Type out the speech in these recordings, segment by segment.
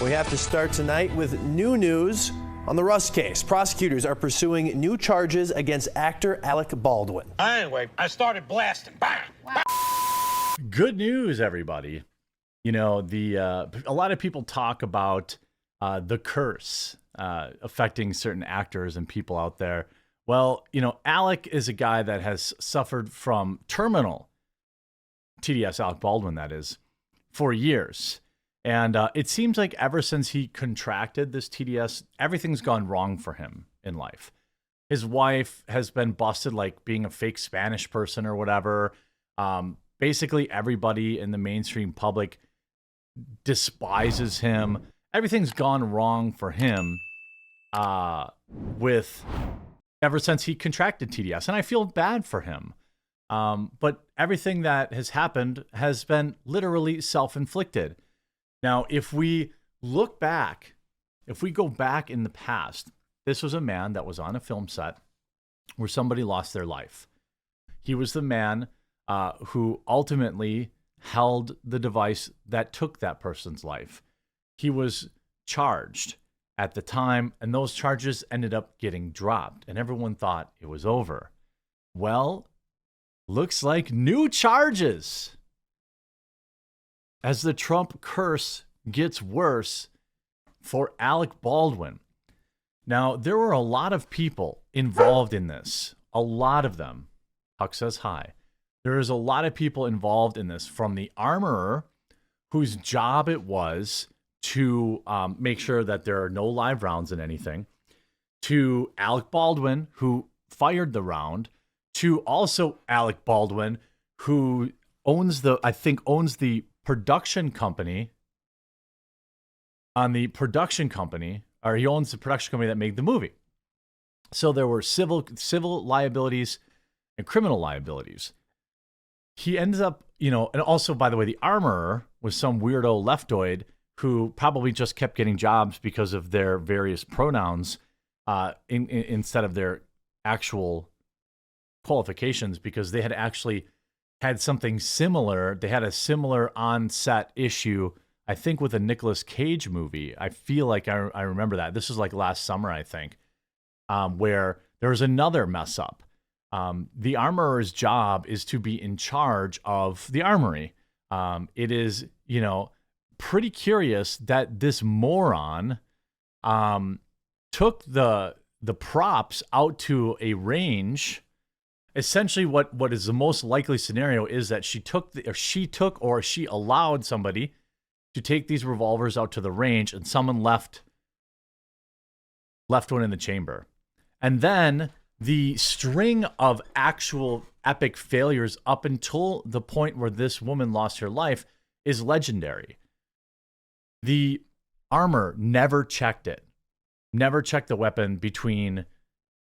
We have to start tonight with new news on the Rust case. Prosecutors are pursuing new charges against actor Alec Baldwin. Anyway, I started blasting. Bang! Wow. Good news, everybody. You know, a lot of people talk about the curse affecting certain actors and people out there. Well, you know, Alec is a guy that has suffered from terminal TDS, Alec Baldwin, that is, for years. And it seems like ever since he contracted this TDS, everything's gone wrong for him in life. His wife has been busted like being a fake Spanish person or whatever. Basically, everybody in the mainstream public despises him. Everything's gone wrong for him with ever since he contracted TDS. And I feel bad for him. But everything that has happened has been literally self-inflicted. Now, if we look back, if we go back in the past, this was a man that was on a film set where somebody lost their life. He was the man who ultimately held the device that took that person's life. He was charged at the time, and those charges ended up getting dropped, and everyone thought it was over. Well, looks like new charges. As the Trump curse gets worse for Alec Baldwin. Now, there were a lot of people involved in this. A lot of them. Huck says hi. There is a lot of people involved in this, from the armorer, whose job it was to make sure that there are no live rounds in anything, to Alec Baldwin, who fired the round, to also Alec Baldwin, who owns the production company he owns the production company that made the movie. So there were civil liabilities and criminal liabilities. He ends up, and also, by the way, the armorer was some weirdo leftoid who probably just kept getting jobs because of their various pronouns instead of their actual qualifications, because they had actually had something similar. They had a similar on-set issue, I think, with a Nicolas Cage movie. I feel like I remember that. This was like last summer, I think, where there was another mess up. The armorer's job is to be in charge of the armory. It is, pretty curious that this moron took the props out to a range. Essentially, what is the most likely scenario is that she allowed somebody to take these revolvers out to the range, and someone left one in the chamber. And then the string of actual epic failures up until the point where this woman lost her life is legendary. The armor never checked it. Never checked the weapon between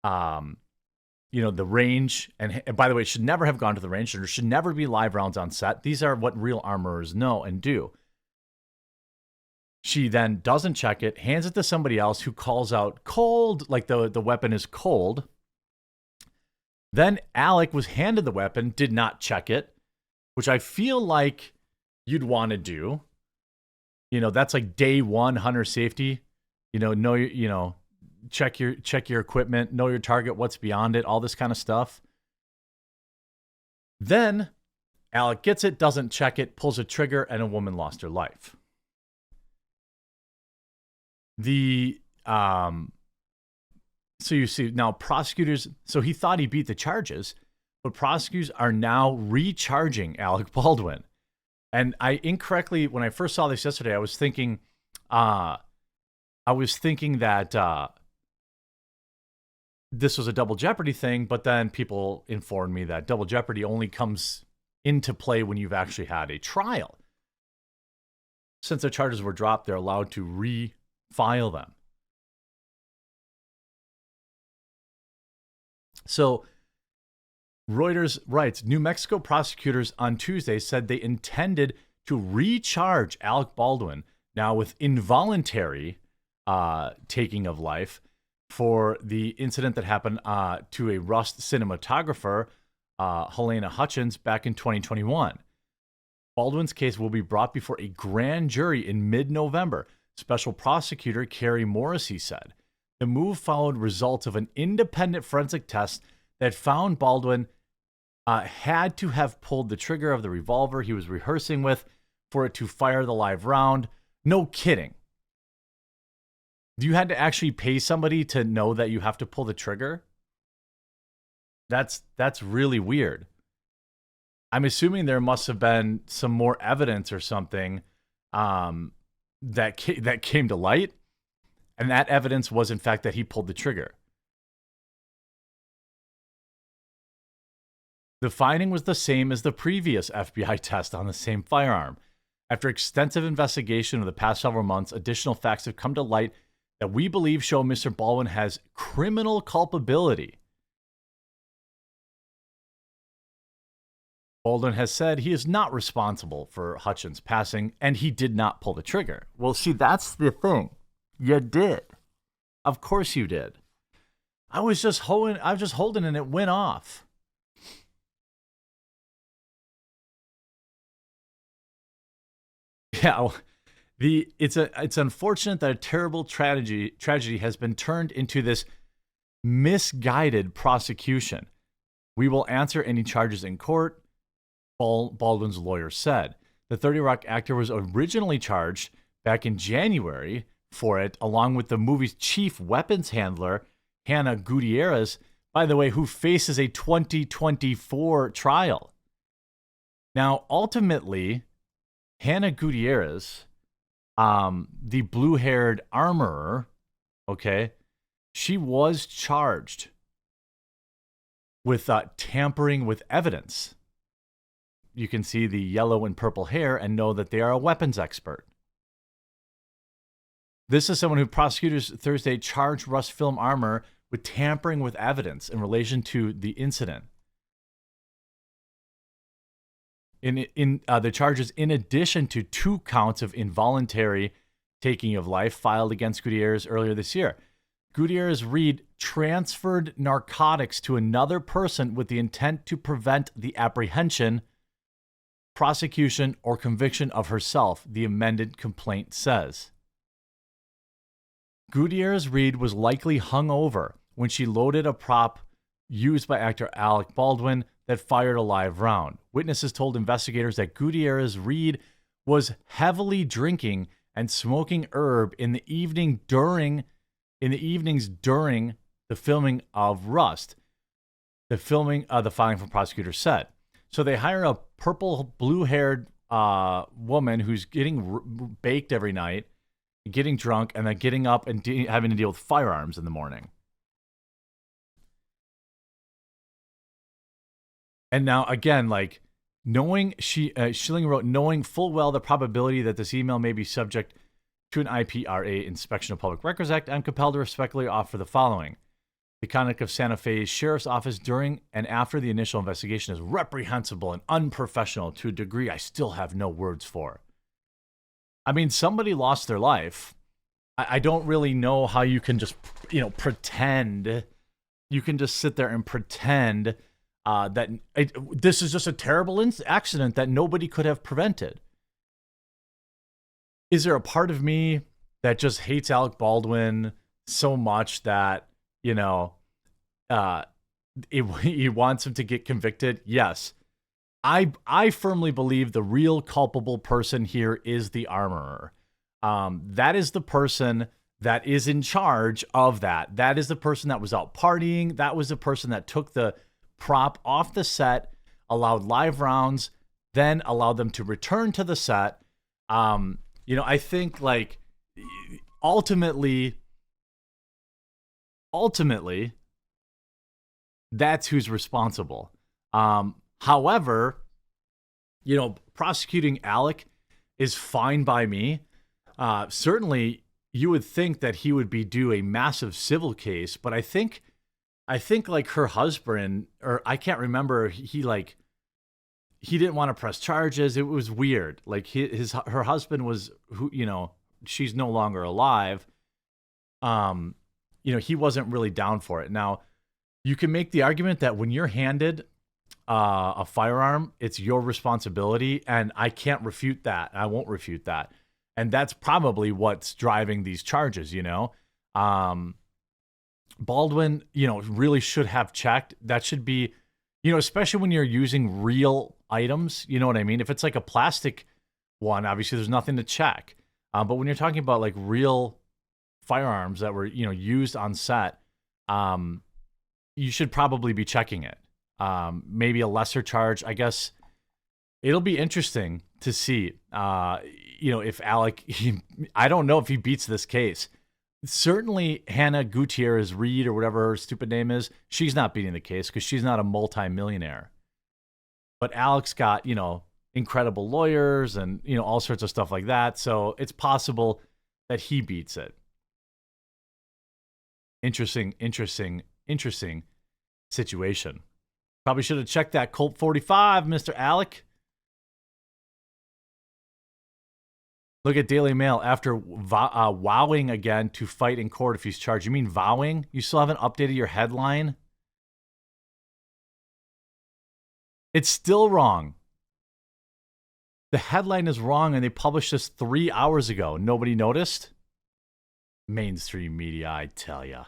the range, and by the way, it should never have gone to the range. There should never be live rounds on set. These are what real armorers know and do. She then doesn't check it, hands it to somebody else who calls out cold, like the weapon is cold. Then Alec was handed the weapon, did not check it, which I feel like you'd want to do. That's like day one hunter safety. Check your equipment, know your target, what's beyond it, all this kind of stuff. Then Alec gets it, doesn't check it, pulls a trigger, and a woman lost her life. So you see now prosecutors, so he thought he beat the charges, but prosecutors are now recharging Alec Baldwin. And I incorrectly, when I first saw this yesterday, I was thinking that this was a double jeopardy thing, but then people informed me that double jeopardy only comes into play when you've actually had a trial. Since the charges were dropped, they're allowed to refile them. So Reuters writes, New Mexico prosecutors on Tuesday said they intended to recharge Alec Baldwin now with involuntary taking of life for the incident that happened to a Rust cinematographer, Helena Hutchins, back in 2021. Baldwin's case will be brought before a grand jury in mid-November. Special Prosecutor Carrie Morrissey said. The move followed results of an independent forensic test that found Baldwin had to have pulled the trigger of the revolver he was rehearsing with for it to fire the live round. No kidding. You had to actually pay somebody to know that you have to pull the trigger? That's really weird. I'm assuming there must have been some more evidence or something that came to light, and that evidence was in fact that he pulled the trigger. The finding was the same as the previous FBI test on the same firearm. After extensive investigation of the past several months, additional facts have come to light that we believe show Mr. Baldwin has criminal culpability. Baldwin has said he is not responsible for Hutchins' passing, and he did not pull the trigger. Well, see, that's the thing. You did. Of course you did. I was just holding and it went off. Yeah, it's unfortunate that a terrible tragedy has been turned into this misguided prosecution. We will answer any charges in court, Baldwin's lawyer said. The 30 Rock actor was originally charged back in January for it, along with the movie's chief weapons handler, Hannah Gutierrez, by the way, who faces a 2024 trial. Now, ultimately, Hannah Gutierrez, the blue-haired armorer, okay, she was charged with tampering with evidence. You can see the yellow and purple hair and know that they are a weapons expert. This is someone who prosecutors Thursday charged Russ Film Armor with tampering with evidence in relation to the incident. In the charges, in addition to 2 counts of involuntary taking of life filed against Gutierrez earlier this year. Gutierrez Reed transferred narcotics to another person with the intent to prevent the apprehension, prosecution, or conviction of herself, the amended complaint says. Gutierrez Reed was likely hungover when she loaded a prop used by actor Alec Baldwin that fired a live round. Witnesses told investigators that Gutierrez Reed was heavily drinking and smoking herb in the evenings during the filming of Rust. The filing from prosecutors said. So they hire a purple, blue-haired woman who's getting baked every night, getting drunk, and then getting up and having to deal with firearms in the morning. And now, again, like, Schilling wrote, knowing full well the probability that this email may be subject to an IPRA Inspection of Public Records Act, I'm compelled to respectfully offer the following. The conduct of Santa Fe's Sheriff's Office during and after the initial investigation is reprehensible and unprofessional to a degree I still have no words for. I mean, somebody lost their life. I don't really know how you can just, pretend. You can just sit there and pretend that this is just a terrible accident that nobody could have prevented. Is there a part of me that just hates Alec Baldwin so much that, he wants him to get convicted? Yes. I firmly believe the real culpable person here is the armorer. That is the person that is in charge of that. That is the person that was out partying. That was the person that took the prop off the set, allowed live rounds, then allowed them to return to the set. I think, like, ultimately, that's who's responsible. However, prosecuting Alec is fine by me. Certainly, you would think that he would be due a massive civil case, but I think like her husband, or I can't remember, he didn't want to press charges. It was weird. Like her husband was, she's no longer alive. He wasn't really down for it. Now, you can make the argument that when you're handed a firearm, it's your responsibility, and I can't refute that. I won't refute that. And that's probably what's driving these charges, you know? Baldwin, you know, really should have checked. That should be, you know, especially when you're using real items, you know what I mean? If it's like a plastic one, obviously there's nothing to check. But when you're talking about like real firearms that were, you know, used on set, you should probably be checking it. Maybe a lesser charge. I guess it'll be interesting to see, you know, if Alec, I don't know if he beats this case. Certainly Hannah Gutierrez Reed or whatever her stupid name is, she's not beating the case because she's not a multi-millionaire. But Alec's got, you know, incredible lawyers and, you know, all sorts of stuff like that. So it's possible that he beats it. Interesting situation. Probably should have checked that Colt 45, Mr. Alec. Look at Daily Mail. After vowing again to fight in court if he's charged. You mean vowing? You still haven't updated your headline? It's still wrong. The headline is wrong, and they published this 3 hours ago. Nobody noticed? Mainstream media, I tell ya.